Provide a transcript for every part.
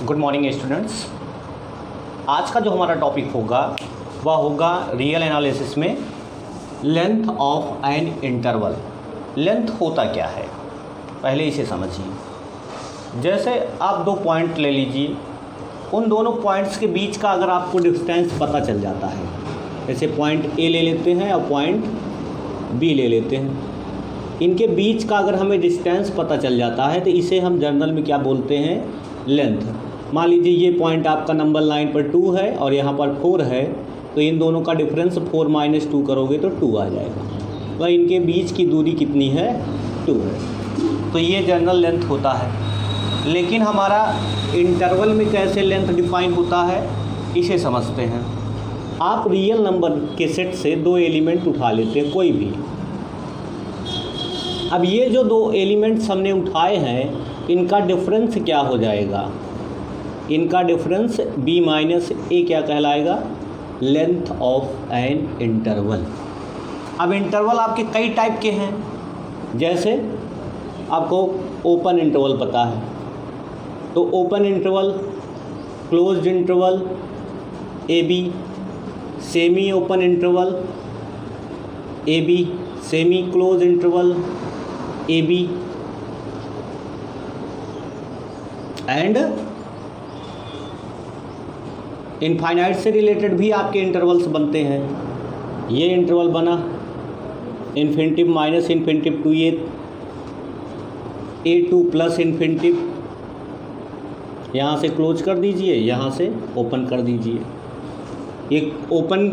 Good morning students. आज का जो हमारा टॉपिक होगा वह होगा रियल एनालिसिस में length of an interval. Length होता क्या है पहले इसे समझिए। जैसे आप दो पॉइंट ले लीजिए, उन दोनों पॉइंट्स के बीच का अगर आपको डिस्टेंस पता चल जाता है, जैसे पॉइंट ए ले लेते हैं और पॉइंट बी ले लेते हैं, इनके बीच का अगर हमें डिस्टेंस पता चल जाता है तो इसे हम जर्नल में क्या बोलते हैं, लेंथ। मान लीजिए ये पॉइंट आपका नंबर लाइन पर 2 है और यहाँ पर 4 है, तो इन दोनों का डिफरेंस 4 - 2 करोगे तो 2 आ जाएगा। वह इनके बीच की दूरी कितनी है, 2 है। तो ये जनरल लेंथ होता है। लेकिन हमारा इंटरवल में कैसे लेंथ डिफाइन होता है इसे समझते हैं। आप रियल नंबर के सेट से दो एलिमेंट उठा लेते हैं, कोई भी। अब ये जो दो एलिमेंट्स हमने उठाए हैं, इनका डिफरेंस क्या हो जाएगा, इनका डिफरेंस b - a क्या कहलाएगा, लेंथ ऑफ एन इंटरवल। अब इंटरवल आपके कई टाइप के हैं। जैसे आपको ओपन इंटरवल पता है, तो open interval, closed interval AB, semi open interval AB, semi close interval AB and infinite से रिलेटेड भी आपके इंटरवल्स बनते हैं। ये इंटरवल बना infinitive minus infinitive to A2 plus infinitive, यहाँ से क्लोज कर दीजिए, यहाँ से ओपन कर दीजिए। ये ओपन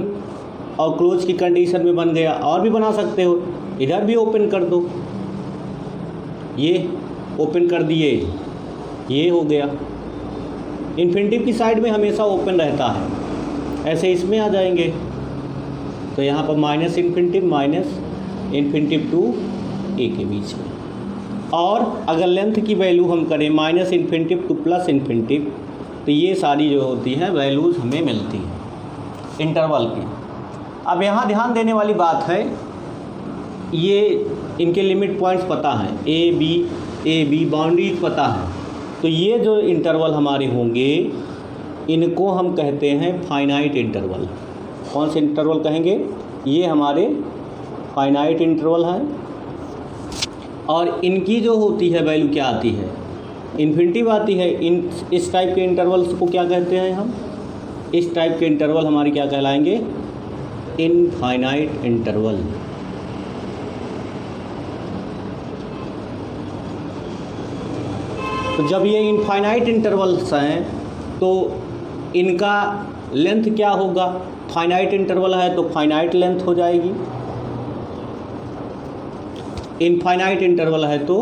और क्लोज की कंडीशन में बन गया। और भी बना सकते हो, इधर भी ओपन कर दो, ये ओपन कर दिए, ये हो गया। इन्फिनिटिव की साइड में हमेशा ओपन रहता है, ऐसे इसमें आ जाएंगे। तो यहाँ पर माइनस इन्फिनिटिव टू A के बीच में। और अगर लेंथ की वैल्यू हम करें minus infinitive two plus infinitive, तो ये सारी जो होती हैं वैल्यूज़ हमें मिलती हैं इंटरवल की। अब यहाँ ध्यान देने वाली बात है, ये इनके लिमिट पॉइंट्स पता हैं, ए बी बाउंड्रीज पता है। तो ये जो इंटरवल हमारे होंगे, इनको हम कहते हैं फाइनाइट इंटरवल। कौन से इंटरवल कहेंगे, ये हमारे फाइनाइट इंटरवल हैं। और इनकी जो होती है वैल्यू क्या आती है, इन्फिनिटिव आती है। इस टाइप के इंटरवल्स को क्या कहते हैं हम, इस टाइप के इंटरवल हमारे क्या कहलाएंगे, इनफाइनाइट इंटरवल। तो जब ये इनफाइनाइट इंटरवल्स हैं तो इनका लेंथ क्या होगा, फाइनाइट इंटरवल है तो फाइनाइट लेंथ हो जाएगी, इनफाइनाइट इंटरवल है तो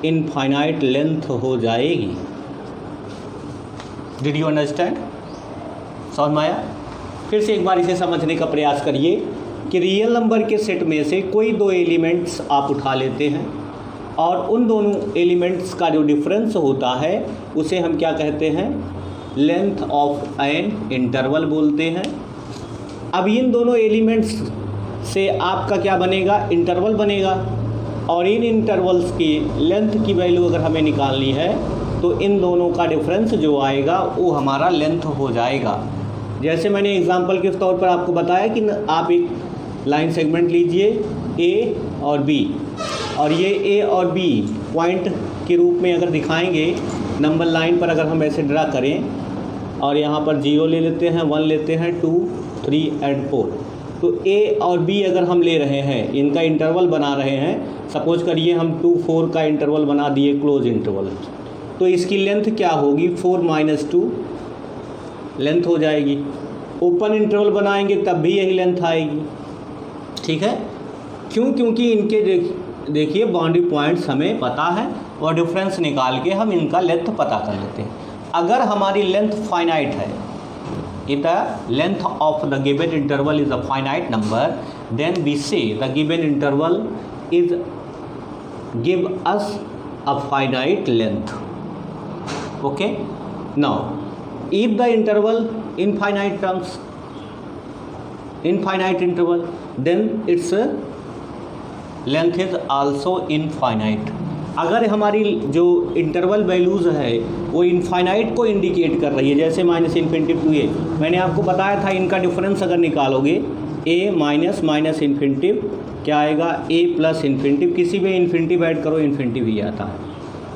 इनफाइनाइट लेंथ हो जाएगी। डिड यू अंडरस्टैंड, समझ में आया? फिर से एक बार इसे समझने का प्रयास करिए कि रियल नंबर के सेट में से कोई दो एलिमेंट्स आप उठा लेते हैं और उन दोनों एलिमेंट्स का जो डिफरेंस होता है उसे हम क्या कहते हैं, लेंथ ऑफ एन इंटरवल बोलते हैं। अब इन दोनों एलिमेंट्स से आपका क्या बनेगा, इंटरवल बनेगा। और इन इंटरवल्स की लेंथ की वैल्यू अगर हमें निकालनी है तो इन दोनों का डिफरेंस जो आएगा वो हमारा लेंथ हो जाएगा। जैसे मैंने एग्जांपल के तौर पर आपको बताया कि आप एक लाइन सेगमेंट लीजिए A और B, और ये A और B पॉइंट के रूप में अगर दिखाएंगे नंबर लाइन पर, अगर हम ऐसे ड्रा करें और यहाँ पर 0 ले लेते हैं, 1 लेते हैं, 2, 3 एंड 4, तो A और B अगर हम ले रहे हैं, इनका इंटरवल बना रहे हैं, सपोज करिए हम 2, 4 का इंटरवल बना दिए क्लोज इंटरवल, तो इसकी लेंथ क्या होगी, 4 - 2 लेंथ हो जाएगी। ओपन इंटरवल बनाएंगे तब भी यही लेंथ आएगी, ठीक है। क्यों, क्योंकि इनके देखिए बाउंड्री पॉइंट्स हमें पता है और डिफरेंस निकाल के हम इनका लेंथ पता कर लेते हैं। अगर हमारी लेंथ फाइनाइट है, if the length of the given interval is a finite number, then we say the given interval is give us a finite length. Okay, now if the interval infinite interval, then its length is also infinite. अगर हमारी जो interval values है वो infinite को indicate कर रही है, जैसे माइनस इन्फिनिटी टू ए, मैंने आपको बताया था इनका डिफरेंस अगर निकालोगे ए माइनस माइनस इन्फिनिटी क्या आएगा, ए प्लस इन्फिनिटी, किसी में इन्फिनिटी ऐड करो इन्फिनिटी भी आता है,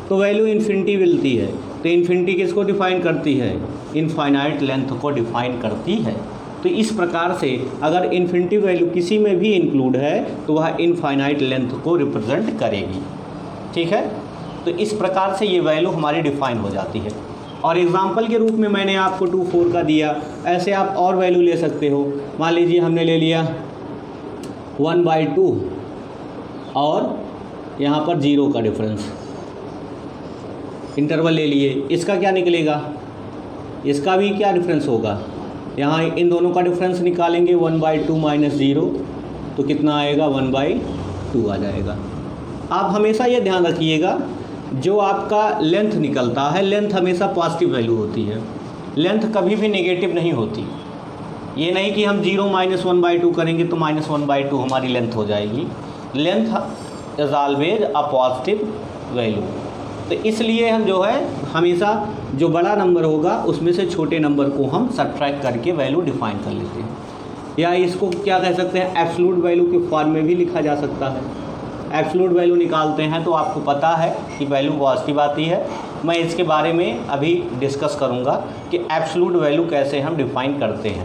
तो वैल्यू इन्फिनिटी मिलती है। तो इन्फिनिटी किसको डिफाइन करती है, इनफाइनाइट लेंथ को डिफाइन करती है। तो इस प्रकार से अगर इन्फिनिटी वैल्यू किसी में भी इंक्लूड है तो वह इनफाइनाइट लेंथ को रिप्रेजेंट करेगी, ठीक है। तो इस प्रकार से ये वैल्यू हमारी डिफाइन हो जाती है। और एग्जांपल के रूप में मैंने आपको 2 4 का दिया, ऐसे आप और वैल्यू ले सकते हो। मान लीजिए हमने ले लिया 1/2 और यहाँ पर 0 का डिफरेंस, इंटरवल ले लिए, इसका क्या निकलेगा, इसका भी क्या डिफरेंस होगा, यहाँ इन दोनों का डिफरेंस निकालेंगे 1/2 माइनस 0 तो कितना आएगा 1/2 आ जाएगा। आप हमेशा ये ध्यान रखिएगा जो आपका लेंथ निकलता है, लेंथ हमेशा पॉजिटिव वैल्यू होती है, लेंथ कभी भी नेगेटिव नहीं होती। ये नहीं कि हम 0 माइनस 1/2 करेंगे तो माइनस 1/2 हमारी लेंथ हो जाएगी। Length is always a positive value. तो इसलिए हम जो है हमेशा जो बड़ा नंबर होगा उसमें से छोटे नंबर को हम सब्ट्रैक्ट करके वैल्यू डिफाइन कर लेते हैं, या इसको क्या कह सकते हैं, एब्सोल्यूट वैल्यू के फॉर्म में भी लिखा जा सकता है। एब्सोल्यूट वैल्यू निकालते हैं तो आपको पता है कि वैल्यू पॉजिटिव आती है। मैं इसके बारे में अभी डिस्कस करूंगा कि एब्सोल्यूट वैल्यू कैसे हम डिफाइन करते हैं।